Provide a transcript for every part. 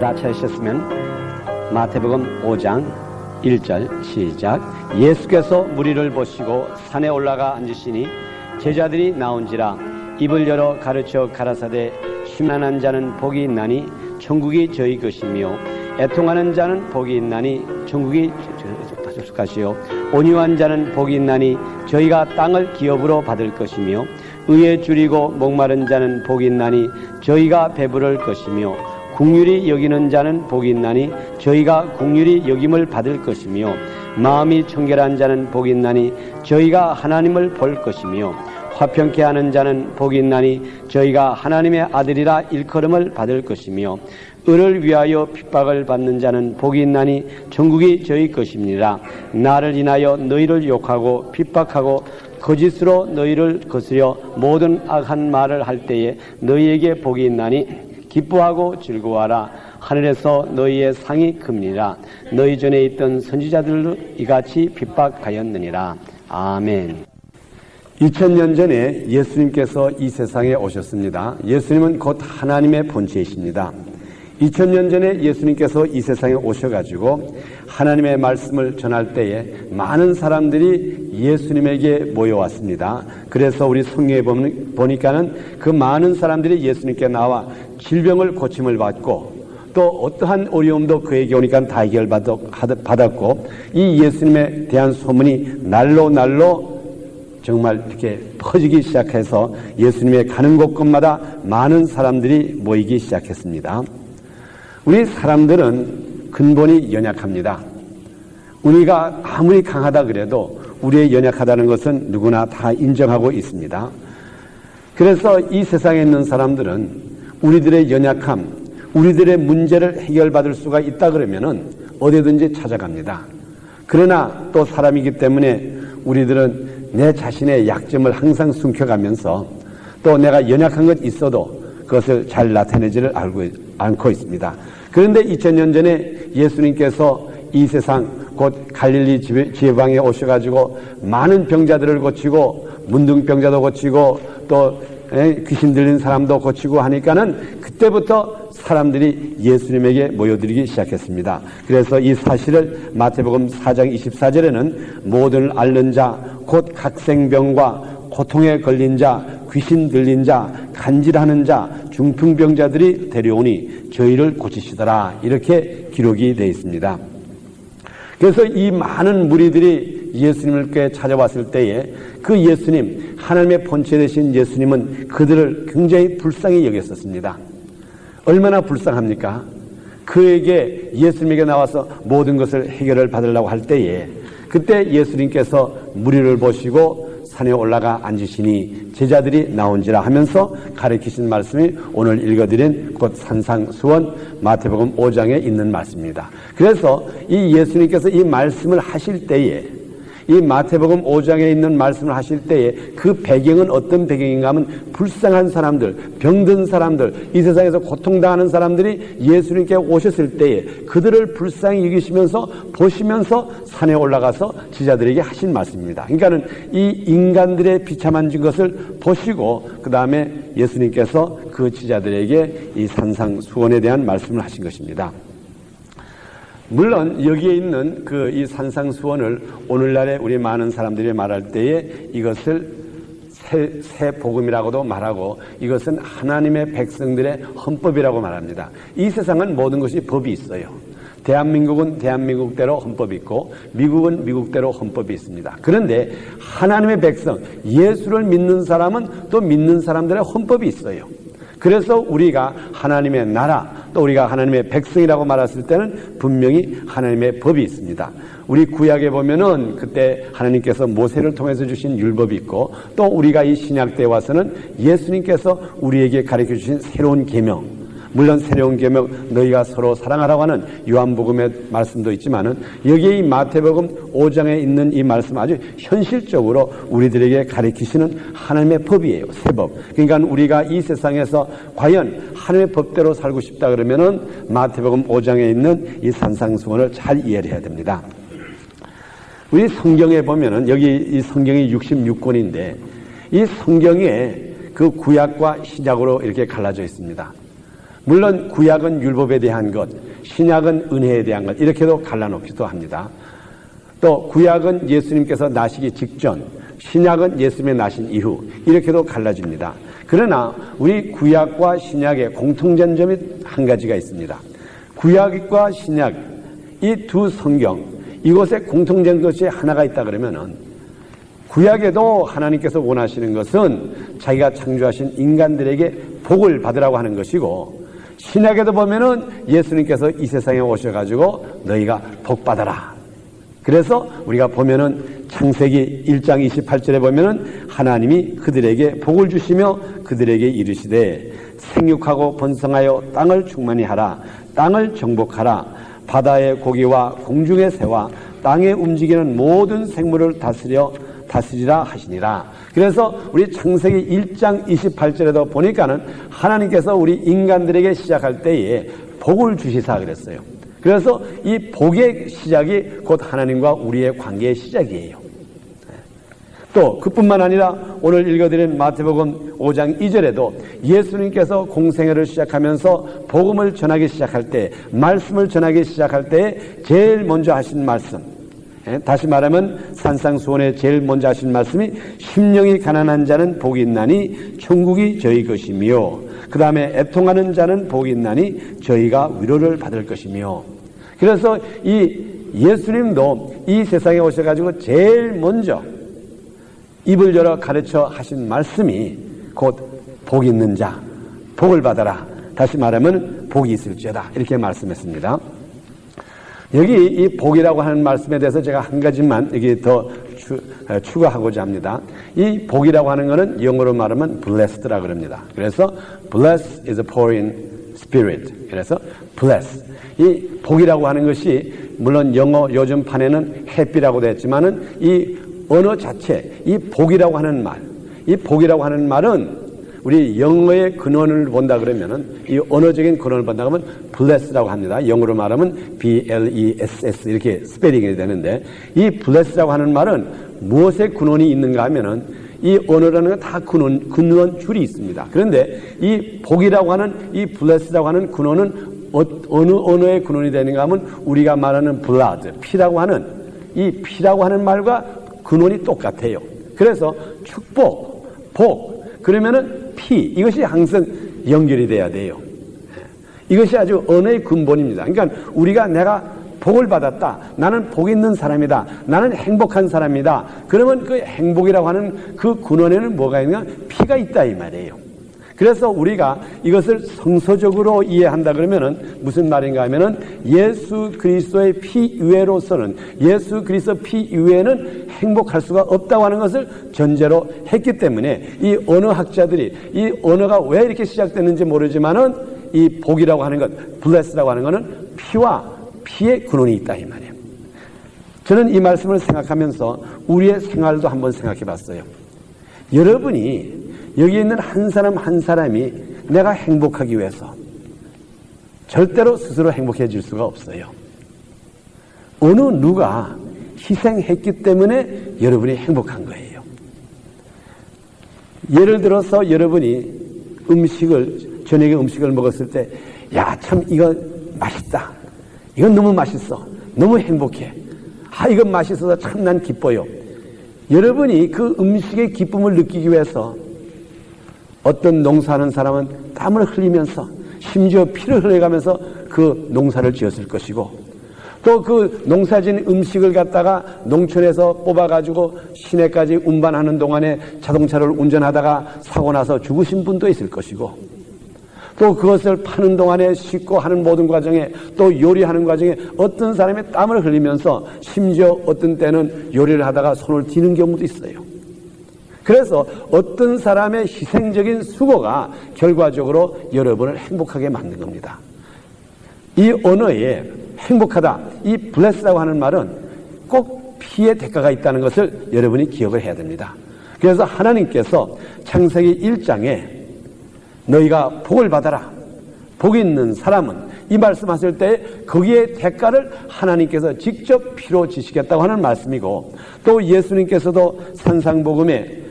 다 찾으셨으면 마태복음 5장 1절 시작. 예수께서 무리를 보시고 산에 올라가 앉으시니 제자들이 나온지라. 입을 열어 가르쳐 가라사대 심란한 자는 복이 있나니 천국이 저희 것이며 애통하는 자는 복이 있나니 천국이 것이요 온유한 자는 복이 있나니 저희가 땅을 기업으로 받을 것이며 의에 줄이고 목마른 자는 복이 있나니 저희가 배부를 것이며 긍휼히 여기는 자는 복이 있나니 저희가 긍휼히 여김을 받을 것이며 마음이 청결한 자는 복이 있나니 저희가 하나님을 볼 것이며 화평케 하는 자는 복이 있나니 저희가 하나님의 아들이라 일컬음을 받을 것이며 을을 위하여 핍박을 받는 자는 복이 있나니 천국이 저희 것입니다. 나를 인하여 너희를 욕하고 핍박하고 거짓으로 너희를 거스려 모든 악한 말을 할 때에 너희에게 복이 있나니 기뻐하고 즐거워하라. 하늘에서 너희의 상이 큽니다. 너희 전에 있던 선지자들도 이같이 핍박하였느니라. 아멘. 2000년 전에 예수님께서 이 세상에 오셨습니다. 예수님은 곧 하나님의 본체이십니다. 2000년 전에 예수님께서 이 세상에 오셔가지고 하나님의 말씀을 전할 때에 많은 사람들이 예수님에게 모여왔습니다. 그래서 우리 성경에 보니까는 그 많은 사람들이 예수님께 나와 질병을 고침을 받고 또 어떠한 어려움도 그에게 오니까 다 해결받았고 이 예수님에 대한 소문이 날로 정말 이렇게 퍼지기 시작해서 예수님의 가는 곳곳마다 많은 사람들이 모이기 시작했습니다. 우리 사람들은 근본이 연약합니다. 우리가 아무리 강하다 그래도 우리의 연약하다는 것은 누구나 다 인정하고 있습니다. 그래서 이 세상에 있는 사람들은 우리들의 연약함, 우리들의 문제를 해결받을 수가 있다 그러면은 어디든지 찾아갑니다. 그러나 또 사람이기 때문에 우리들은 내 자신의 약점을 항상 숨겨가면서 또 내가 연약한 것 있어도 그것을 잘 나타내지를 않고 있습니다. 그런데 2000년 전에 예수님께서 이 세상 곧 갈릴리 지방에 오셔가지고 많은 병자들을 고치고 문둥병자도 고치고 또 귀신 들린 사람도 고치고 하니까는 그때부터 사람들이 예수님에게 모여들기 시작했습니다. 그래서 이 사실을 마태복음 4장 24절에는 모든 앓는 자, 곧 각생병과 고통에 걸린 자, 귀신 들린 자, 간질하는 자, 중풍병자들이 데려오니 저희를 고치시더라. 이렇게 기록이 되어 있습니다. 그래서 이 많은 무리들이 예수님께 찾아왔을 때에 그 예수님, 하나님의 본체 되신 예수님은 그들을 굉장히 불쌍히 여겼었습니다. 얼마나 불쌍합니까? 그에게 예수님에게 나와서 모든 것을 해결을 받으려고 할 때에 그때 예수님께서 무리를 보시고 산에 올라가 앉으시니 제자들이 나온지라 하면서 가르치신 말씀이 오늘 읽어드린 곧 산상수원 마태복음 5장에 있는 말씀입니다. 그래서 이 예수님께서 이 말씀을 하실 때에 이 마태복음 5장에 있는 말씀을 하실 때에 그 배경은 어떤 배경인가 하면 불쌍한 사람들, 병든 사람들, 이 세상에서 고통당하는 사람들이 예수님께 오셨을 때에 그들을 불쌍히 여기시면서 보시면서 산에 올라가서 제자들에게 하신 말씀입니다. 그러니까는 이 인간들의 비참한 것을 보시고 그 다음에 예수님께서 그 제자들에게 이 산상수원에 대한 말씀을 하신 것입니다. 물론 여기에 있는 이 산상수원을 오늘날에 우리 많은 사람들이 말할 때에 이것을 새 복음이라고도 말하고 이것은 하나님의 백성들의 헌법이라고 말합니다. 이 세상은 모든 것이 법이 있어요. 대한민국은 대한민국대로 헌법이 있고 미국은 미국대로 헌법이 있습니다. 그런데 하나님의 백성, 예수를 믿는 사람은 또 믿는 사람들의 헌법이 있어요. 그래서 우리가 하나님의 나라 또 우리가 하나님의 백성이라고 말했을 때는 분명히 하나님의 법이 있습니다. 우리 구약에 보면은 그때 하나님께서 모세를 통해서 주신 율법이 있고 또 우리가 이 신약 때에 와서는 예수님께서 우리에게 가르쳐 주신 새로운 계명, 물론 새로운 계명 너희가 서로 사랑하라고 하는 요한복음의 말씀도 있지만은 여기에 이 마태복음 5장에 있는 이 말씀 아주 현실적으로 우리들에게 가르치시는 하나님의 법이에요. 새 법. 그러니까 우리가 이 세상에서 과연 하나님의 법대로 살고 싶다 그러면은 마태복음 5장에 있는 이 산상수원을 잘 이해를 해야 됩니다. 우리 성경에 보면은 여기 이 성경이 66권인데 이 성경에 그 구약과 신약으로 이렇게 갈라져 있습니다. 물론 구약은 율법에 대한 것, 신약은 은혜에 대한 것 이렇게도 갈라놓기도 합니다. 또 구약은 예수님께서 나시기 직전, 신약은 예수님의 나신 이후 이렇게도 갈라집니다. 그러나 우리 구약과 신약의 공통된 점이 한 가지가 있습니다. 구약과 신약 이 두 성경 이곳에 공통된 것이 하나가 있다 그러면은 구약에도 하나님께서 원하시는 것은 자기가 창조하신 인간들에게 복을 받으라고 하는 것이고 신약에도 보면은 예수님께서 이 세상에 오셔가지고 너희가 복 받아라. 그래서 우리가 보면은 창세기 1장 28절에 보면은 하나님이 그들에게 복을 주시며 그들에게 이르시되 생육하고 번성하여 땅을 충만히 하라. 땅을 정복하라. 바다의 고기와 공중의 새와 땅에 움직이는 모든 생물을 다스리라 하시니라. 그래서 우리 창세기 1장 28절에도 보니까는 하나님께서 우리 인간들에게 시작할 때에 복을 주시사 그랬어요. 그래서 이 복의 시작이 곧 하나님과 우리의 관계의 시작이에요. 또 그뿐만 아니라 오늘 읽어드린 마태복음 5장 2절에도 예수님께서 공생애를 시작하면서 복음을 전하기 시작할 때, 말씀을 전하기 시작할 때 제일 먼저 하신 말씀, 다시 말하면 산상수훈에 제일 먼저 하신 말씀이 심령이 가난한 자는 복이 있나니 천국이 저희 것이며 그 다음에 애통하는 자는 복이 있나니 저희가 위로를 받을 것이며. 그래서 이 예수님도 이 세상에 오셔가지고 제일 먼저 입을 열어 가르쳐 하신 말씀이 곧 복 있는 자, 복을 받아라. 다시 말하면 복이 있을지어다. 이렇게 말씀했습니다. 여기 이 복이라고 하는 말씀에 대해서 제가 한 가지만 여기 더 추가하고자 합니다. 이 복이라고 하는 것은 영어로 말하면 blessed라고 그럽니다. 그래서 blessed is a poor in spirit. 그래서 bless. 이 복이라고 하는 것이 물론 영어 요즘판에는 happy라고 되어 있지만은 이 언어 자체, 이 복이라고 하는 말, 이 복이라고 하는 말은 우리 영어의 근원을 본다 그러면은 이 언어적인 근원을 본다 그러면 bless라고 합니다. 영어로 말하면 B-L-E-S-S 이렇게 스페링이 되는데 이 bless라고 하는 말은 무엇의 근원이 있는가 하면은 이 언어라는 건 다 근원 줄이 있습니다. 그런데 이 복이라고 하는 이 bless라고 하는 근원은 어느 언어의 근원이 되는가 하면 우리가 말하는 blood, 피라고 하는 이 피라고 하는 말과 근원이 똑같아요. 그래서 축복, 복, 그러면은 피, 이것이 항상 연결이 돼야 돼요. 이것이 아주 언어의 근본입니다. 그러니까 우리가 내가 복을 받았다. 나는 복 있는 사람이다. 나는 행복한 사람이다. 그러면 그 행복이라고 하는 그 근원에는 뭐가 있느냐? 피가 있다 이 말이에요. 그래서 우리가 이것을 성서적으로 이해한다 그러면은 무슨 말인가 하면은 예수 그리스도의 피 이외로서는 예수 그리스도 피 이외에는 행복할 수가 없다고 하는 것을 전제로 했기 때문에 이 언어학자들이 이 언어가 왜 이렇게 시작됐는지 모르지만은 이 복이라고 하는 것, bless라고 하는 것은 피와 피의 근원이 있다 이 말이에요. 저는 이 말씀을 생각하면서 우리의 생활도 한번 생각해 봤어요. 여러분이 여기 있는 한 사람 한 사람이 내가 행복하기 위해서 절대로 스스로 행복해질 수가 없어요. 어느 누가 희생했기 때문에 여러분이 행복한 거예요. 예를 들어서 여러분이 저녁에 음식을 먹었을 때 야, 참 이거 맛있다. 이건 너무 맛있어. 너무 행복해. 아, 이건 맛있어서 참 난 기뻐요. 여러분이 그 음식의 기쁨을 느끼기 위해서 어떤 농사하는 사람은 땀을 흘리면서 심지어 피를 흘려가면서 그 농사를 지었을 것이고 또 그 농사진 음식을 갖다가 농촌에서 뽑아가지고 시내까지 운반하는 동안에 자동차를 운전하다가 사고 나서 죽으신 분도 있을 것이고 또 그것을 파는 동안에 씻고 하는 모든 과정에 또 요리하는 과정에 어떤 사람이 땀을 흘리면서 심지어 어떤 때는 요리를 하다가 손을 디는 경우도 있어요. 그래서 어떤 사람의 희생적인 수고가 결과적으로 여러분을 행복하게 만든 겁니다. 이 언어에 행복하다, 이 bless라고 하는 말은 꼭 피의 대가가 있다는 것을 여러분이 기억을 해야 됩니다. 그래서 하나님께서 창세기 1장에 너희가 복을 받아라, 복 있는 사람은 이 말씀하실 때 거기에 대가를 하나님께서 직접 피로 지시겠다고 하는 말씀이고 또 예수님께서도 산상복음에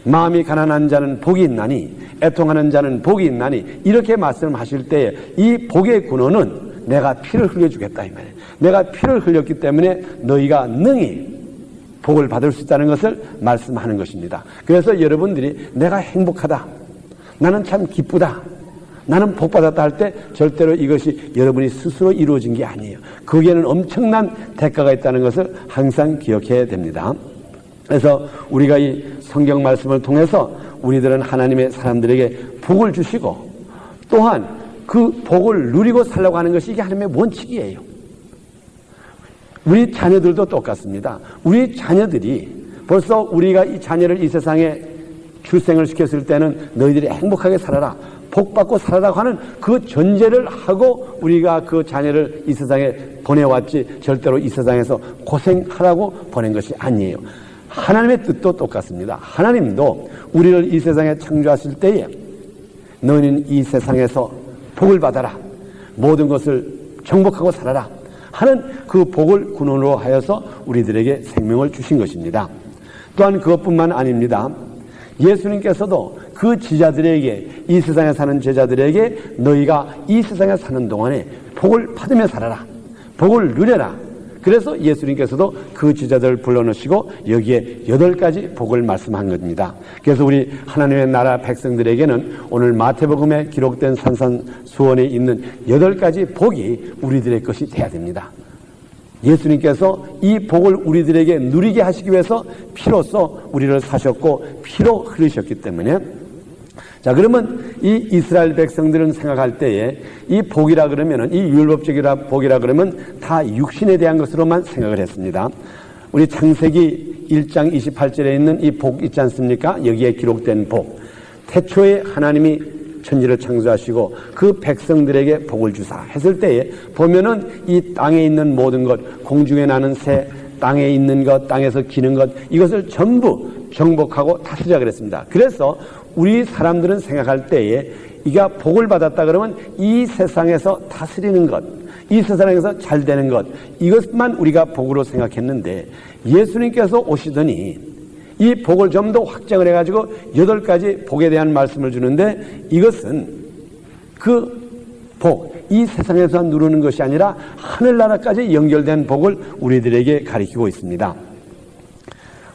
마음이 가난한 자는 복이 있나니 애통하는 자는 복이 있나니 이렇게 말씀하실 때에 이 복의 근원은 내가 피를 흘려주겠다 이 말이에요. 내가 피를 흘렸기 때문에 너희가 능히 복을 받을 수 있다는 것을 말씀하는 것입니다. 그래서 여러분들이 내가 행복하다, 나는 참 기쁘다, 나는 복받았다 할 때 절대로 이것이 여러분이 스스로 이루어진 게 아니에요. 거기에는 엄청난 대가가 있다는 것을 항상 기억해야 됩니다. 그래서 우리가 이 성경 말씀을 통해서 우리들은 하나님의 사람들에게 복을 주시고 또한 그 복을 누리고 살려고 하는 것이 이게 하나님의 원칙이에요. 우리 자녀들도 똑같습니다. 우리 자녀들이 벌써 우리가 이 자녀를 이 세상에 출생을 시켰을 때는 너희들이 행복하게 살아라, 복받고 살아라고 하는 그 전제를 하고 우리가 그 자녀를 이 세상에 보내왔지 절대로 이 세상에서 고생하라고 보낸 것이 아니에요. 하나님의 뜻도 똑같습니다. 하나님도 우리를 이 세상에 창조하실 때에 너희는 이 세상에서 복을 받아라, 모든 것을 정복하고 살아라 하는 그 복을 근원으로 하여서 우리들에게 생명을 주신 것입니다. 또한 그것뿐만 아닙니다. 예수님께서도 그 제자들에게, 이 세상에 사는 제자들에게 너희가 이 세상에 사는 동안에 복을 받으며 살아라, 복을 누려라. 그래서 예수님께서도 그 제자들을 불러놓으시고 여기에 8가지 복을 말씀한 겁니다. 그래서 우리 하나님의 나라 백성들에게는 오늘 마태복음에 기록된 산산수원에 있는 8가지 복이 우리들의 것이 돼야 됩니다. 예수님께서 이 복을 우리들에게 누리게 하시기 위해서 피로써 우리를 사셨고 피로 흐르셨기 때문에, 자, 그러면 이 이스라엘 백성들은 생각할 때에 이 복이라 그러면은, 이 율법적이라 복이라 그러면 다 육신에 대한 것으로만 생각을 했습니다. 우리 창세기 1장 28절에 있는 이 복 있지 않습니까? 여기에 기록된 복. 태초에 하나님이 천지를 창조하시고 그 백성들에게 복을 주사 했을 때에 보면은 이 땅에 있는 모든 것, 공중에 나는 새, 땅에 있는 것, 땅에서 기는 것, 이것을 전부 정복하고 다스리라 그랬습니다. 그래서 우리 사람들은 생각할 때에 이가 복을 받았다 그러면 이 세상에서 다스리는 것, 이 세상에서 잘 되는 것, 이것만 우리가 복으로 생각했는데 예수님께서 오시더니 이 복을 좀 더 확장을 해가지고 8가지 복에 대한 말씀을 주는데, 이것은 그 복, 이 세상에서 누르는 것이 아니라 하늘나라까지 연결된 복을 우리들에게 가리키고 있습니다.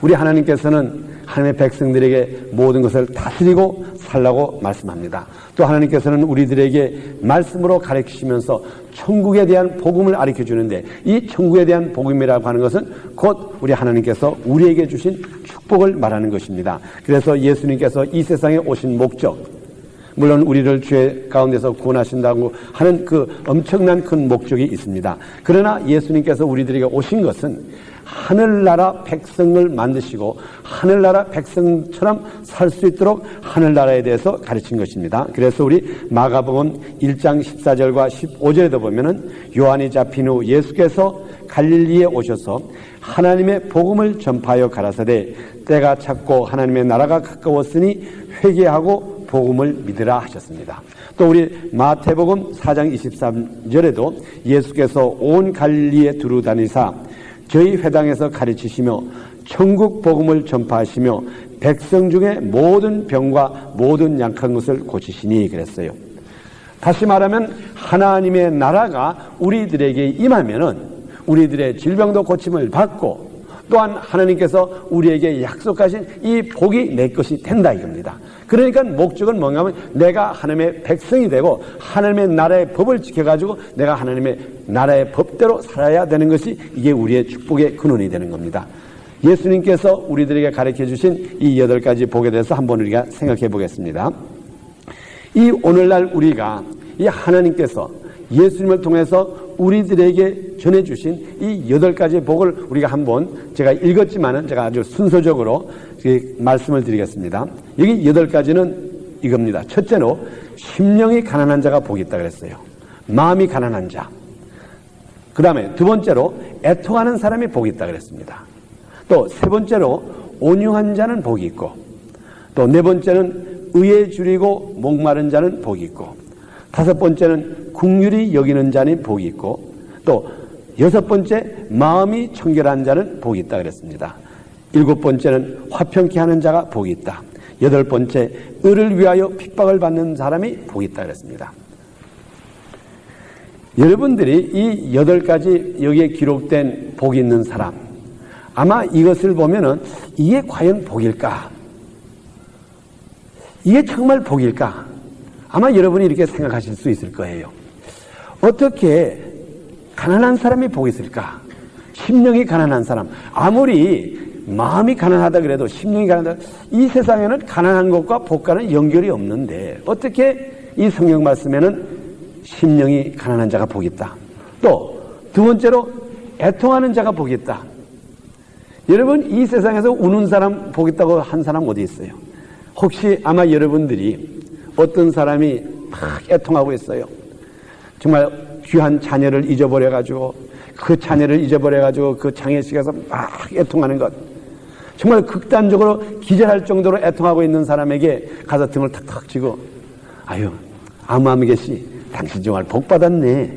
우리 하나님께서는 하나님의 백성들에게 모든 것을 다스리고 살라고 말씀합니다. 또 하나님께서는 우리들에게 말씀으로 가르치시면서 천국에 대한 복음을 가르쳐 주는데, 이 천국에 대한 복음이라고 하는 것은 곧 우리 하나님께서 우리에게 주신 축복을 말하는 것입니다. 그래서 예수님께서 이 세상에 오신 목적, 물론 우리를 죄 가운데서 구원하신다고 하는 그 엄청난 큰 목적이 있습니다. 그러나 예수님께서 우리들에게 오신 것은 하늘나라 백성을 만드시고 하늘나라 백성처럼 살 수 있도록 하늘나라에 대해서 가르친 것입니다. 그래서 우리 마가복음 1장 14절과 15절에도 보면은 요한이 잡힌 후 예수께서 갈릴리에 오셔서 하나님의 복음을 전파하여 가라사대 때가 찼고 하나님의 나라가 가까웠으니 회개하고 복음을 믿으라 하셨습니다. 또 우리 마태복음 4장 23절에도 예수께서 온 갈릴리에 두루 다니사 저희 회당에서 가르치시며 천국 복음을 전파하시며 백성 중에 모든 병과 모든 약한 것을 고치시니 그랬어요. 다시 말하면 하나님의 나라가 우리들에게 임하면은 우리들의 질병도 고침을 받고 또한 하나님께서 우리에게 약속하신 이 복이 내 것이 된다 이겁니다. 그러니까 목적은 뭔가 하면 내가 하나님의 백성이 되고 하나님의 나라의 법을 지켜가지고 내가 하나님의 나라의 법대로 살아야 되는 것이 이게 우리의 축복의 근원이 되는 겁니다. 예수님께서 우리들에게 가르쳐 주신 이 8가지 복에 대해서 한번 우리가 생각해 보겠습니다. 이 오늘날 우리가 이 하나님께서 예수님을 통해서 우리들에게 전해주신 이 8가지 복을 우리가 한번, 제가 읽었지만은 제가 아주 순서적으로 말씀을 드리겠습니다. 여기 8가지는 이겁니다. 첫째로 심령이 가난한 자가 복이 있다 그랬어요. 마음이 가난한 자. 그 다음에 두 번째로 애통하는 사람이 복이 있다 그랬습니다. 또 세 번째로 온유한 자는 복이 있고, 또 네 번째는 의에 줄이고 목마른 자는 복이 있고, 다섯 번째는 긍휼히 여기는 자는 복이 있고, 또 여섯 번째 마음이 청결한 자는 복이 있다 그랬습니다. 일곱 번째는 화평케 하는 자가 복이 있다. 여덟 번째, 을을 위하여 핍박을 받는 사람이 복이 있다 그랬습니다. 여러분들이 이 8가지 여기에 기록된 복이 있는 사람, 아마 이것을 보면은 이게 과연 복일까? 이게 정말 복일까? 아마 여러분이 이렇게 생각하실 수 있을 거예요. 어떻게 가난한 사람이 복이 있을까? 심령이 가난한 사람, 아무리 마음이 가난하다 그래도 심령이 가난하다, 이 세상에는 가난한 것과 복과는 연결이 없는데 어떻게 이 성경 말씀에는 심령이 가난한 자가 복이 있다. 또 두 번째로 애통하는 자가 복이 있다. 여러분, 이 세상에서 우는 사람 복이 있다고 한 사람 어디 있어요? 혹시 아마 여러분들이 어떤 사람이 막 애통하고 있어요. 정말 귀한 자녀를 잊어버려가지고 그 자녀를 잊어버려가지고 그 장례식에서 막 애통하는 것, 정말 극단적으로 기절할 정도로 애통하고 있는 사람에게 가서 등을 탁탁 치고, 아유 아무아무개씨 당신 정말 복 받았네.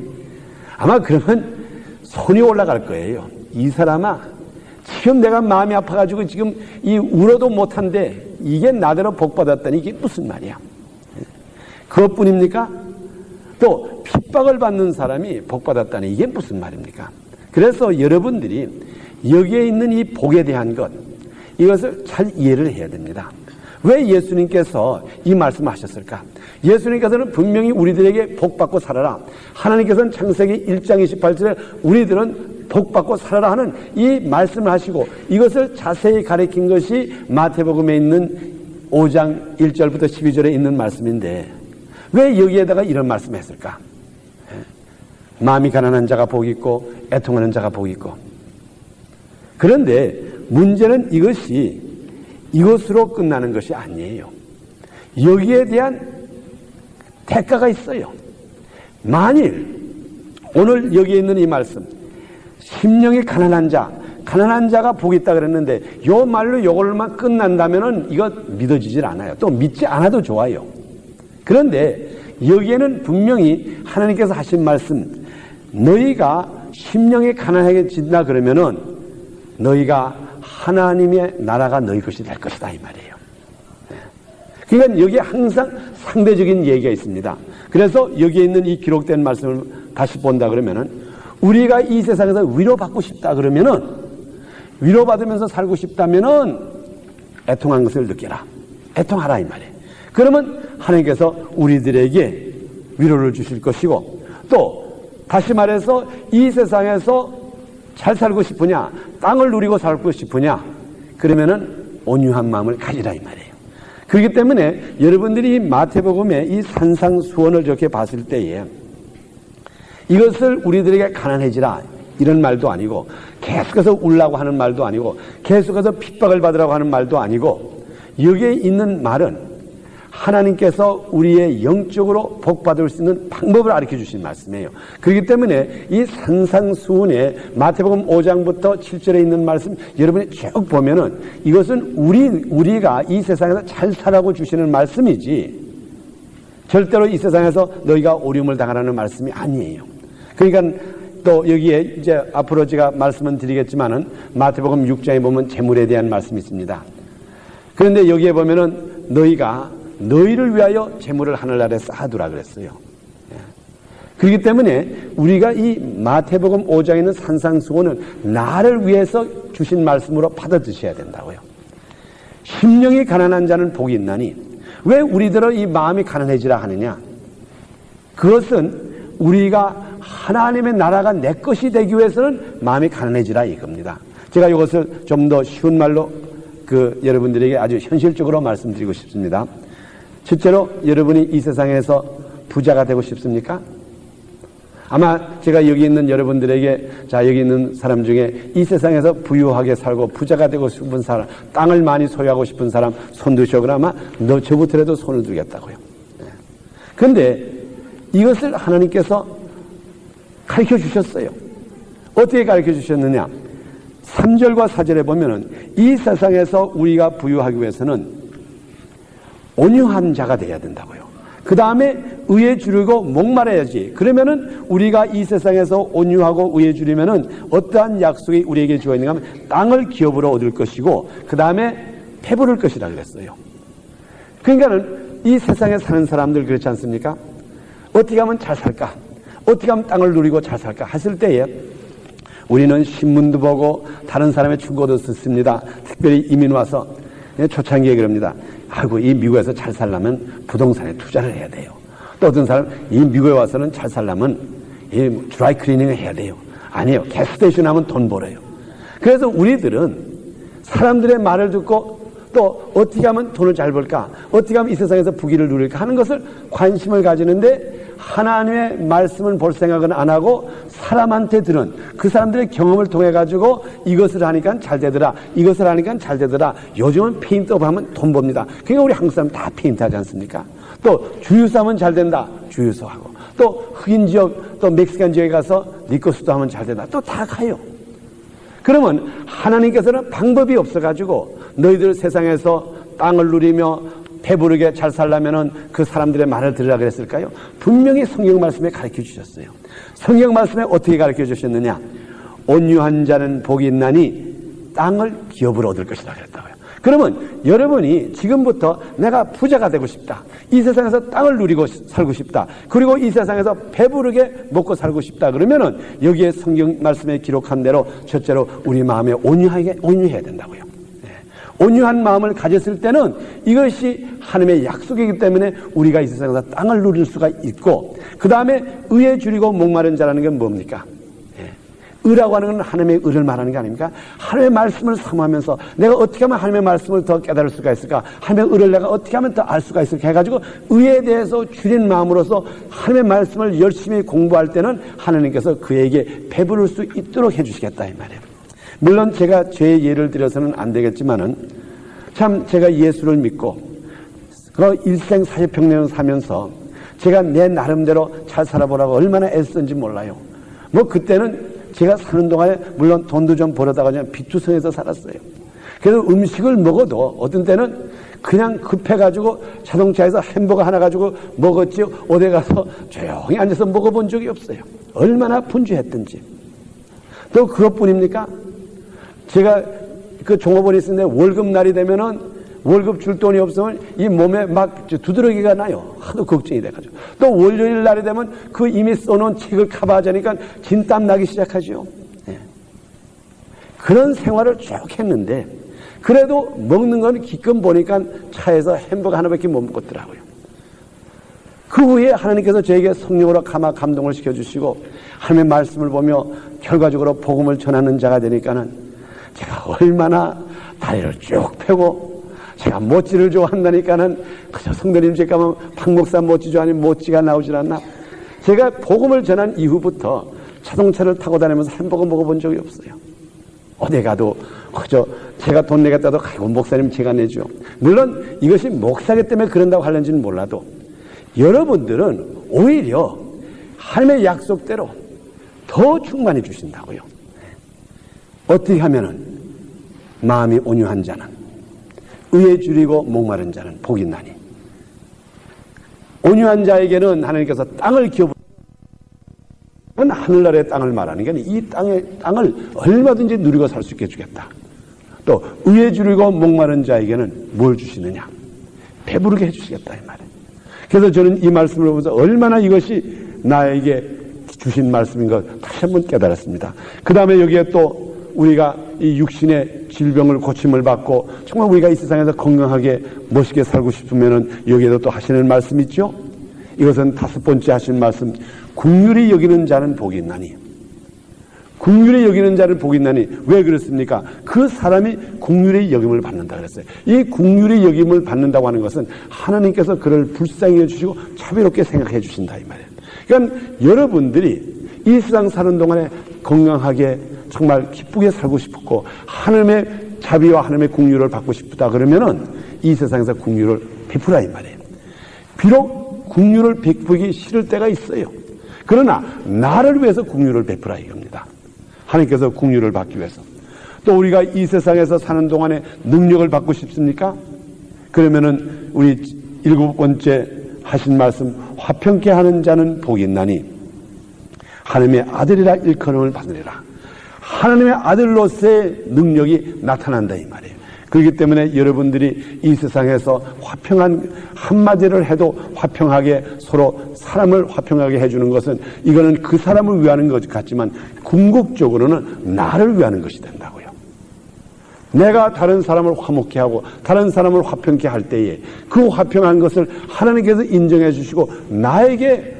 아마 그러면 손이 올라갈 거예요. 이 사람아, 지금 내가 마음이 아파가지고 지금 이 울어도 못한데 이게 나대로 복 받았다니 이게 무슨 말이야? 그것뿐입니까? 또 핍박을 받는 사람이 복 받았다니 이게 무슨 말입니까? 그래서 여러분들이 여기에 있는 이 복에 대한 것, 이것을 잘 이해를 해야 됩니다. 왜 예수님께서 이 말씀을 하셨을까? 예수님께서는 분명히 우리들에게 복받고 살아라, 하나님께서는 창세기 1장 28절에 우리들은 복받고 살아라 하는 이 말씀을 하시고 이것을 자세히 가리킨 것이 마태복음에 있는 5장 1절부터 12절에 있는 말씀인데 왜 여기에다가 이런 말씀을 했을까? 마음이 가난한 자가 복이 있고 애통하는 자가 복이 있고. 그런데 문제는 이것이 이것으로 끝나는 것이 아니에요. 여기에 대한 대가가 있어요. 만일 오늘 여기에 있는 이 말씀, 심령이 가난한 자가 복이 있다 그랬는데 요 말로 요걸만 끝난다면은 이거 믿어지질 않아요. 또 믿지 않아도 좋아요. 그런데 여기에는 분명히 하나님께서 하신 말씀, 너희가 심령이 가난해진다 그러면은 너희가 하나님의 나라가 너희 것이 될 것이다 이 말이에요. 그러니까 여기에 항상 상대적인 얘기가 있습니다. 그래서 여기에 있는 이 기록된 말씀을 다시 본다 그러면은 우리가 이 세상에서 위로받고 싶다 그러면은, 위로받으면서 살고 싶다면은 애통한 것을 느껴라. 애통하라 이 말이에요. 그러면 하나님께서 우리들에게 위로를 주실 것이고, 또 다시 말해서 이 세상에서 잘 살고 싶으냐, 땅을 누리고 살고 싶으냐, 그러면은 온유한 마음을 가지라 이 말이에요. 그렇기 때문에 여러분들이 마태복음의 이 산상수원을 저렇게 봤을 때에 이것을 우리들에게 가난해지라 이런 말도 아니고, 계속해서 울라고 하는 말도 아니고, 계속해서 핍박을 받으라고 하는 말도 아니고, 여기에 있는 말은 하나님께서 우리의 영적으로 복받을 수 있는 방법을 가르쳐 주신 말씀이에요. 그렇기 때문에 이 산상수훈의 마태복음 5장부터 7절에 있는 말씀 여러분이 쭉 보면은 이것은 우리가 이 세상에서 잘 살라고 주시는 말씀이지 절대로 이 세상에서 너희가 오림을 당하라는 말씀이 아니에요. 그러니까 또 여기에 이제 앞으로 제가 말씀은 드리겠지만은 마태복음 6장에 보면 재물에 대한 말씀이 있습니다. 그런데 여기에 보면은 너희를 위하여 재물을 하늘나라에 쌓아두라 그랬어요. 그렇기 때문에 우리가 이 마태복음 5장에 있는 산상수훈은 나를 위해서 주신 말씀으로 받아드셔야 된다고요. 심령이 가난한 자는 복이 있나니, 왜 우리들은 이 마음이 가난해지라 하느냐? 그것은 우리가 하나님의 나라가 내 것이 되기 위해서는 마음이 가난해지라 이겁니다. 제가 이것을 좀 더 쉬운 말로 여러분들에게 아주 현실적으로 말씀드리고 싶습니다. 실제로 여러분이 이 세상에서 부자가 되고 싶습니까? 아마 제가 여기 있는 여러분들에게, 여기 있는 사람 중에 이 세상에서 부유하게 살고 부자가 되고 싶은 사람, 땅을 많이 소유하고 싶은 사람 손 드셔. 그러면 너 저부터라도 손을 들겠다고요. 그런데 이것을 하나님께서 가르쳐 주셨어요. 어떻게 가르쳐 주셨느냐? 3절과 4절에 보면은 이 세상에서 우리가 부유하기 위해서는 온유한 자가 되어야 된다고요. 그 다음에 의에 주르고 목말아야지. 그러면은 우리가 이 세상에서 온유하고 의에 주르면은 어떠한 약속이 우리에게 주어있는가 하면 땅을 기업으로 얻을 것이고 그 다음에 배부를 것이라 그랬어요. 그러니까는 이 세상에 사는 사람들 그렇지 않습니까? 어떻게 하면 잘 살까? 어떻게 하면 땅을 누리고 잘 살까? 하실 때에 우리는 신문도 보고 다른 사람의 충고도 듣습니다. 특별히 이민 와서 초창기에 그럽니다. 아이고, 이 미국에서 잘 살려면 부동산에 투자를 해야 돼요. 또 어떤 사람, 이 미국에 와서는 잘 살려면 이 드라이 클리닝을 해야 돼요. 아니에요. 게스테이션 하면 돈 벌어요. 그래서 우리들은 사람들의 말을 듣고 또 어떻게 하면 돈을 잘 벌까? 어떻게 하면 이 세상에서 부귀를 누릴까? 하는 것을 관심을 가지는데 하나님의 말씀을 볼 생각은 안 하고 사람한테 들은 그 사람들의 경험을 통해 가지고 이것을 하니까 잘 되더라. 이것을 하니까 잘 되더라. 요즘은 페인트업 하면 돈 법니다. 그러니까 우리 한국 사람 다 페인트 하지 않습니까? 또 주유소 하면 잘 된다. 주유소 하고. 또 흑인 지역, 또 멕시칸 지역에 가서 리코스도 하면 잘 된다. 또 다 가요. 그러면 하나님께서는 방법이 없어가지고 너희들 세상에서 땅을 누리며 배부르게 잘 살려면은 그 사람들의 말을 들으라 그랬을까요? 분명히 성경 말씀에 가르쳐 주셨어요. 성경 말씀에 어떻게 가르쳐 주셨느냐? 온유한 자는 복이 있나니 땅을 기업으로 얻을 것이라 그랬다고요. 그러면 여러분이 지금부터 내가 부자가 되고 싶다. 이 세상에서 땅을 누리고 살고 싶다. 그리고 이 세상에서 배부르게 먹고 살고 싶다. 그러면은 여기에 성경 말씀에 기록한 대로 첫째로 우리 마음에 온유해야 된다고요. 온유한 마음을 가졌을 때는 이것이 하나님의 약속이기 때문에 우리가 이 세상에서 땅을 누릴 수가 있고, 그 다음에 의에 줄이고 목마른 자라는 건 뭡니까? 의라고 하는 건 하나님의 의를 말하는 게 아닙니까? 하나님의 말씀을 사모하면서 내가 어떻게 하면 하나님의 말씀을 더 깨달을 수가 있을까? 하나님의 의를 내가 어떻게 하면 더 알 수가 있을까? 해가지고 의에 대해서 줄인 마음으로서 하나님의 말씀을 열심히 공부할 때는 하나님께서 그에게 배부를 수 있도록 해주시겠다 이 말이에요. 물론 제가 제 예를 들어서는 안 되겠지만은 참 제가 예수를 믿고 그 일생 40평년을 사면서 제가 내 나름대로 잘 살아보라고 얼마나 애썼는지 몰라요. 뭐 그때는 제가 사는 동안에 물론 돈도 좀 벌어다가 그냥 비투성해서 살았어요. 그래서 음식을 먹어도 어떤 때는 그냥 급해가지고 자동차에서 햄버거 하나 가지고 먹었지 어디 가서 조용히 앉아서 먹어본 적이 없어요. 얼마나 분주했든지. 또 그것뿐입니까? 제가 그 종업원이 있었는데 월급날이 되면은 월급 줄 돈이 없으면 이 몸에 막 두드러기가 나요. 하도 걱정이 돼가지고. 또 월요일 날이 되면 그 이미 써놓은 책을 커버하자니까 진땀 나기 시작하죠. 네. 그런 생활을 쭉 했는데 그래도 먹는 건 기껏 보니까 차에서 햄버거 하나밖에 못 먹었더라고요. 그 후에 하나님께서 저에게 성령으로 감동을 시켜주시고 하나님의 말씀을 보며 결과적으로 복음을 전하는 자가 되니까는 제가 얼마나 다리를 쭉 펴고 제가 모찌를 좋아한다니까는 그저 성도님 집 가면 박목사 모찌 좋아하니 모찌가 나오질 않나. 제가 복음을 전한 이후부터 자동차를 타고 다니면서 햄버거 먹어본 적이 없어요. 어디 가도 그저 제가 돈 내겠다도 아이고 목사님 제가 내죠. 물론 이것이 목사기 때문에 그런다고 하는지는 몰라도 여러분들은 오히려 하나님의 약속대로 더 충만해 주신다고요. 어떻게 하면은 마음이 온유한 자는 의에 줄이고 목마른 자는 복이 있나니. 온유한 자에게는 하나님께서 땅을 기업으로 하늘나라의 땅을 말하는 게 아니라 이 땅을 얼마든지 누리고 살 수 있게 해주겠다. 또 의에 줄이고 목마른 자에게는 뭘 주시느냐? 배부르게 해주시겠다 이 말이에요. 그래서 저는 이 말씀을 보면서 얼마나 이것이 나에게 주신 말씀인 것 다시 한번 깨달았습니다. 그 다음에 여기에 또 우리가 이 육신의 질병을 고침을 받고 정말 우리가 이 세상에서 건강하게 멋있게 살고 싶으면은 여기에도 또 하시는 말씀 있죠? 이것은 다섯 번째 하신 말씀, 긍휼히 여기는 자는 복이 있나니. 긍휼히 여기는 자는 복이 있나니. 왜 그렇습니까? 그 사람이 긍휼히 여김을 받는다 그랬어요. 이 긍휼히 여김을 받는다고 하는 것은 하나님께서 그를 불쌍히 해주시고 차별롭게 생각해 주신다 이 말이에요. 그러니까 여러분들이 이 세상 사는 동안에 건강하게 정말 기쁘게 살고 싶고 하나님의 자비와 하나님의 긍휼을 받고 싶다 그러면은 이 세상에서 긍휼을 베푸라 이 말이에요. 비록 긍휼을 베푸기 싫을 때가 있어요. 그러나 나를 위해서 긍휼을 베푸라 이겁니다. 하나님께서 긍휼을 받기 위해서. 또 우리가 이 세상에서 사는 동안에 능력을 받고 싶습니까? 그러면은 우리 일곱 번째 하신 말씀, 화평케 하는 자는 복이 있나니 하나님의 아들이라 일컬음을 받으리라. 하나님의 아들로서의 능력이 나타난다 이 말이에요. 그렇기 때문에 여러분들이 이 세상에서 화평한 한마디를 해도 화평하게 서로 사람을 화평하게 해주는 것은 이거는 그 사람을 위하는 것 같지만 궁극적으로는 나를 위하는 것이 된다고요. 내가 다른 사람을 화목케 하고 다른 사람을 화평케 할 때에 그 화평한 것을 하나님께서 인정해 주시고 나에게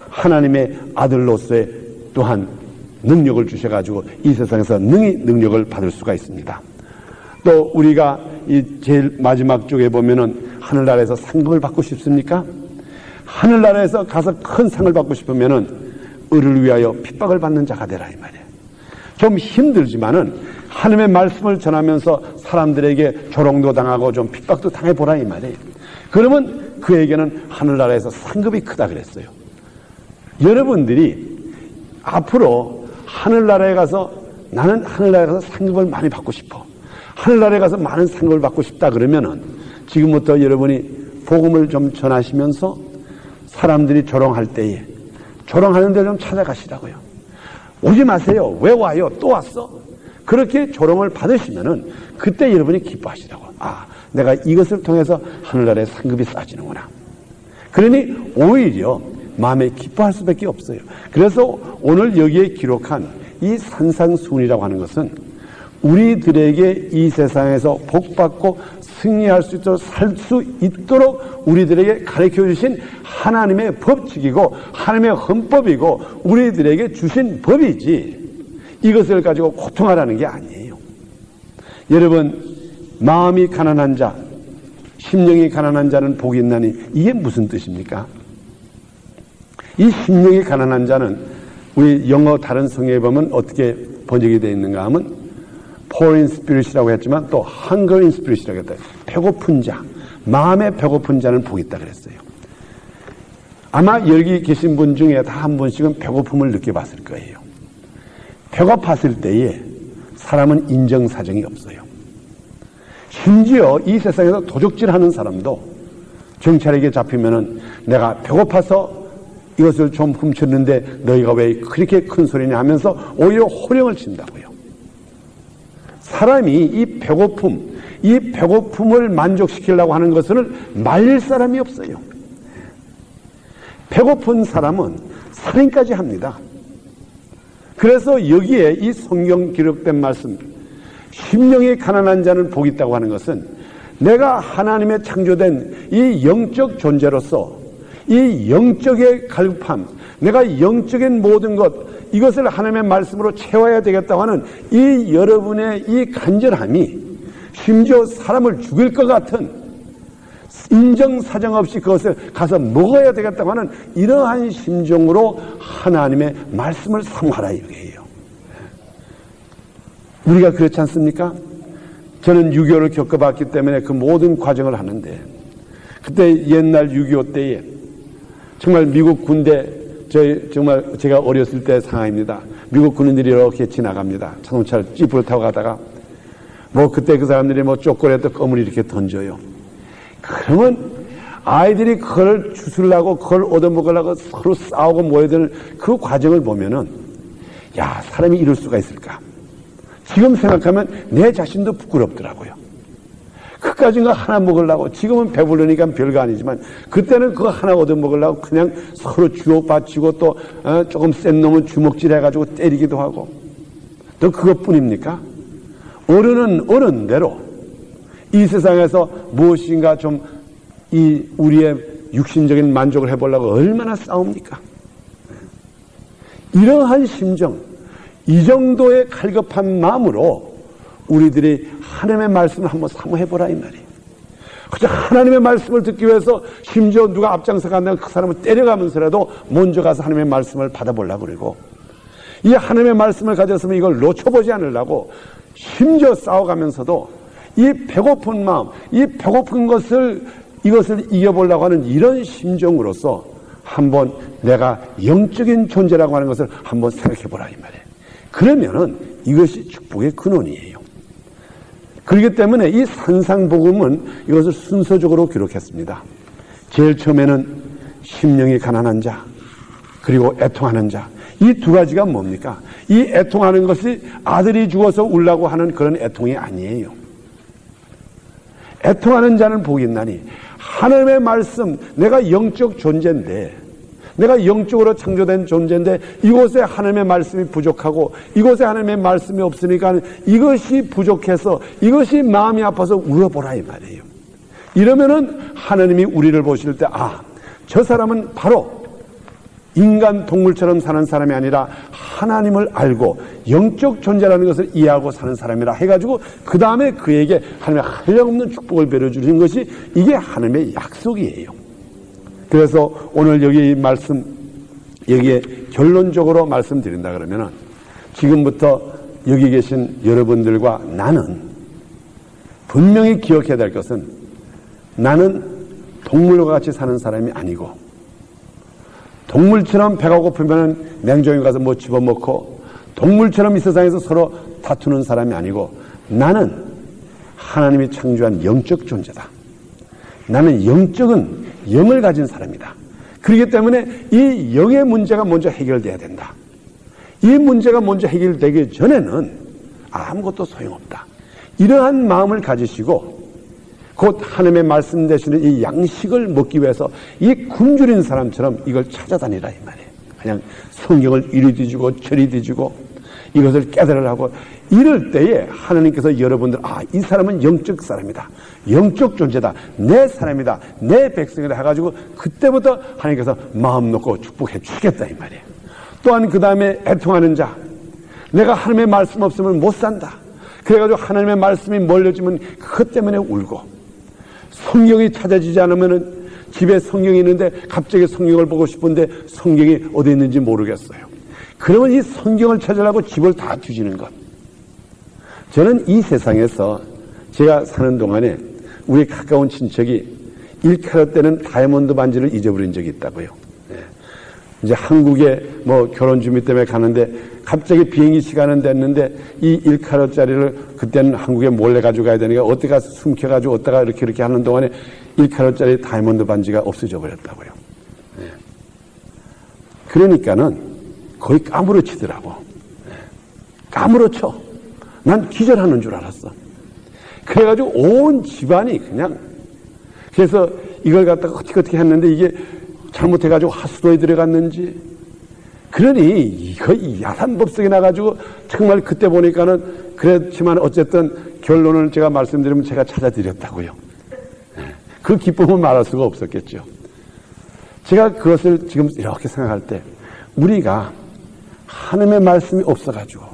하나님의 아들로서의 또한 능력을 주셔가지고 이 세상에서 능히 능력을 받을 수가 있습니다. 또 우리가 이 제일 마지막 쪽에 보면은 하늘나라에서 상급을 받고 싶습니까? 하늘나라에서 가서 큰 상을 받고 싶으면은 을을 위하여 핍박을 받는 자가 되라 이 말이에요. 좀 힘들지만은 하나님의 말씀을 전하면서 사람들에게 조롱도 당하고 좀 핍박도 당해보라 이 말이에요. 그러면 그에게는 하늘나라에서 상급이 크다 그랬어요. 여러분들이 앞으로 하늘나라에 가서 나는 하늘나라에 가서 상급을 많이 받고 싶어. 하늘나라에 가서 많은 상급을 받고 싶다 그러면은 지금부터 여러분이 복음을 좀 전하시면서 사람들이 조롱할 때에 조롱하는 데 좀 찾아가시라고요. 오지 마세요. 왜 와요? 또 왔어? 그렇게 조롱을 받으시면은 그때 여러분이 기뻐하시라고. 아, 내가 이것을 통해서 하늘나라의 상급이 쌓지는구나. 그러니 오히려 마음에 기뻐할 수밖에 없어요. 그래서 오늘 여기에 기록한 이 산상수훈이라고 하는 것은 우리들에게 이 세상에서 복받고 승리할 수 있도록 살 수 있도록 우리들에게 가르쳐 주신 하나님의 법칙이고 하나님의 헌법이고 우리들에게 주신 법이지 이것을 가지고 고통하라는 게 아니에요. 여러분, 마음이 가난한 자, 심령이 가난한 자는 복이 있나니 이게 무슨 뜻입니까? 이 심령이 가난한 자는 우리 영어 다른 성경에 보면 어떻게 번역이 되어 있는가 하면 poor in spirit이라고 했지만 또 hunger in spirit이라고 했다. 배고픈 자, 마음에 배고픈 자는 복이 있다 그랬어요. 아마 여기 계신 분 중에 다 한 번씩은 배고픔을 느껴봤을 거예요. 배고팠을 때에 사람은 인정사정이 없어요. 심지어 이 세상에서 도적질하는 사람도 경찰에게 잡히면은 내가 배고파서 이것을 좀 훔쳤는데 너희가 왜 그렇게 큰 소리냐 하면서 오히려 호령을 친다고요. 사람이 이 배고픔을 만족시키려고 하는 것을 말릴 사람이 없어요. 배고픈 사람은 살인까지 합니다. 그래서 여기에 이 성경 기록된 말씀, 심령이 가난한 자는 복이 있다고 하는 것은 내가 하나님의 창조된 이 영적 존재로서 이 영적의 갈급함, 내가 영적인 모든 것, 이것을 하나님의 말씀으로 채워야 되겠다고 하는 이 여러분의 이 간절함이 심지어 사람을 죽일 것 같은 인정사정 없이 그것을 가서 먹어야 되겠다고 하는 이러한 심정으로 하나님의 말씀을 사모하라 이거예요. 우리가 그렇지 않습니까? 저는 6.25를 겪어봤기 때문에 그 모든 과정을 하는데 그때 옛날 6.25 때에 정말 미국 군대 정말 제가 어렸을 때 상황입니다. 미국 군인들이 이렇게 지나갑니다. 자동차를 찌푸를 타고 가다가 그때 그 사람들이 쪼꼬레도 껌을 이렇게 던져요. 그러면 아이들이 그걸 주술라고 그걸 얻어먹으려고 서로 싸우고 모여드는 그 과정을 보면은 야, 사람이 이럴 수가 있을까? 지금 생각하면 내 자신도 부끄럽더라고요. 그까진가 하나 먹으려고 지금은 배부르니까 별거 아니지만 그때는 그거 하나 얻어먹으려고 그냥 서로 주고받치고 또 조금 센 놈은 주먹질 해가지고 때리기도 하고 또 그것뿐입니까? 어른은 어른대로 이 세상에서 무엇인가 좀 이 우리의 육신적인 만족을 해보려고 얼마나 싸웁니까? 이러한 심정, 이 정도의 갈급한 마음으로 우리들이 하나님의 말씀을 한번 사모해보라 이 말이에요. 그저 하나님의 말씀을 듣기 위해서 심지어 누가 앞장서 간다면 그 사람을 때려가면서라도 먼저 가서 하나님의 말씀을 받아보려고 그러고 이 하나님의 말씀을 가졌으면 이걸 놓쳐보지 않으려고 심지어 싸워가면서도 이 배고픈 마음, 이 배고픈 이것을 이겨보려고 하는 이런 심정으로서 한번 내가 영적인 존재라고 하는 것을 한번 생각해보라 이 말이에요. 그러면은 이것이 축복의 근원이에요. 그렇기 때문에 이 산상복음은 이것을 순서적으로 기록했습니다. 제일 처음에는 심령이 가난한 자, 그리고 애통하는 자. 이 두 가지가 뭡니까? 이 애통하는 것이 아들이 죽어서 울라고 하는 그런 애통이 아니에요. 애통하는 자는 복이 있나니 하나님의 말씀, 내가 영적 존재인데, 내가 영적으로 창조된 존재인데 이곳에 하나님의 말씀이 부족하고 이곳에 하나님의 말씀이 없으니까 이것이 부족해서 이것이 마음이 아파서 울어보라 이 말이에요. 이러면은 하나님이 우리를 보실 때 저 사람은 바로 인간 동물처럼 사는 사람이 아니라 하나님을 알고 영적 존재라는 것을 이해하고 사는 사람이라 해가지고 그 다음에 그에게 하나님의 한량없는 축복을 베려주시는 것이 이게 하나님의 약속이에요. 그래서 오늘 여기 말씀, 여기에 결론적으로 말씀드린다 그러면은 지금부터 여기 계신 여러분들과 나는 분명히 기억해야 될 것은 나는 동물과 같이 사는 사람이 아니고 동물처럼 배가 고프면 냉장고에 가서 뭐 집어먹고 동물처럼 이 세상에서 서로 다투는 사람이 아니고 나는 하나님이 창조한 영적 존재다. 나는 영적은 영을 가진 사람이다. 그렇기 때문에 이 영의 문제가 먼저 해결돼야 된다. 이 문제가 먼저 해결되기 전에는 아무것도 소용없다. 이러한 마음을 가지시고 곧 하나님의 말씀 되시는 이 양식을 먹기 위해서 이 굶주린 사람처럼 이걸 찾아다니라 이 말이에요. 그냥 성경을 이리 뒤지고 저리 뒤지고 이것을 깨달으라고 이럴 때에 하나님께서 여러분들 이 사람은 영적 사람이다. 영적 존재다. 내 사람이다. 내 백성이다 해가지고 그때부터 하나님께서 마음 놓고 축복해 주겠다 이 말이에요. 또한 그 다음에 애통하는 자, 내가 하나님의 말씀 없으면 못 산다. 그래가지고 하나님의 말씀이 멀려지면 그것 때문에 울고 성경이 찾아지지 않으면은 집에 성경이 있는데 갑자기 성경을 보고 싶은데 성경이 어디 있는지 모르겠어요. 그러면 이 성경을 찾으려고 집을 다 뒤지는 것. 저는 이 세상에서 제가 사는 동안에 우리 가까운 친척이 1캐럿 되는 다이아몬드 반지를 잊어버린 적이 있다고요. 이제 한국에 뭐 결혼 준비 때문에 가는데 갑자기 비행기 시간은 됐는데 이 1캐럿짜리를 그때는 한국에 몰래 가져가야 되니까 어디가 숨겨가지고 어디가 이렇게 하는 동안에 1캐럿짜리 다이아몬드 반지가 없어져 버렸다고요. 그러니까는 거의 까무러치더라고. 까무러쳐. 난 기절하는 줄 알았어. 그래가지고 온 집안이 그냥 그래서 이걸 갖다가 어떻게 했는데 이게 잘못해가지고 하수도에 들어갔는지 그러니 이거 야산법석에 나가지고 정말 그때 보니까는 그렇지만 어쨌든 결론을 제가 말씀드리면 제가 찾아드렸다고요. 그 기쁨은 말할 수가 없었겠죠. 제가 그것을 지금 이렇게 생각할 때 우리가 하나님의 말씀이 없어가지고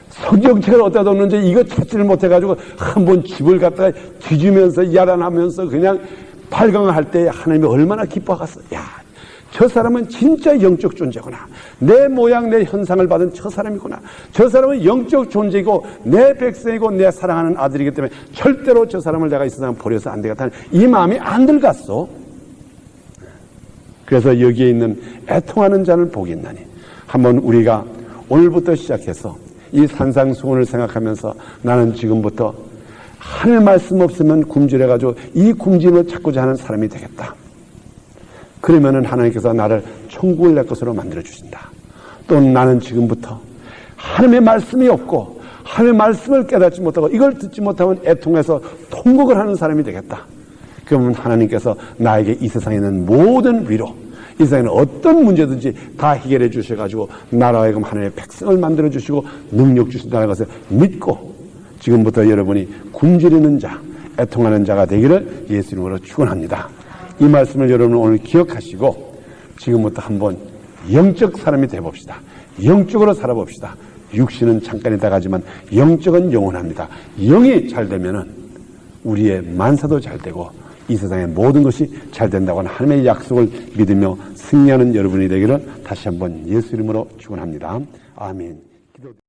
성경책을 어디다 뒀는지 이거 찾지를 못해가지고 한번 집을 갖다가 뒤지면서 야단하면서 그냥 발광할 때 하나님이 얼마나 기뻐하겠어. 야, 저 사람은 진짜 영적 존재구나. 내 모양 내 현상을 받은 저 사람이구나. 저 사람은 영적 존재이고 내 백성이고 내 사랑하는 아들이기 때문에 절대로 저 사람을 내가 이 세상에 버려서 안 되겠다는 이 마음이 안 들갔어. 그래서 여기에 있는 애통하는 자는 복이 있나니 한번 우리가 오늘부터 시작해서 이 산상수훈을 생각하면서 나는 지금부터 하늘 말씀 없으면 굶주려가지고 이 굶짐을 찾고자 하는 사람이 되겠다. 그러면은 하나님께서 나를 천국을 내 것으로 만들어주신다. 또 나는 지금부터 하나님의 말씀이 없고 하나님의 말씀을 깨닫지 못하고 이걸 듣지 못하면 애통해서 통곡을 하는 사람이 되겠다. 그러면 하나님께서 나에게 이 세상에 있는 모든 위로 이 세상에는 어떤 문제든지 다 해결해 주셔가지고 나라와 하여금 하나님의 백성을 만들어 주시고 능력 주신다는 것을 믿고 지금부터 여러분이 굶주리는 자, 애통하는 자가 되기를 예수 이름으로 축원합니다. 이 말씀을 여러분 오늘 기억하시고 지금부터 한번 영적 사람이 되어봅시다. 영적으로 살아봅시다. 육신은 잠깐이다 가지만 영적은 영원합니다. 영이 잘 되면은 우리의 만사도 잘 되고 이 세상의 모든 것이 잘 된다고 하는 하나님의 약속을 믿으며 승리하는 여러분이 되기를 다시 한번 예수 이름으로 축원합니다. 아멘.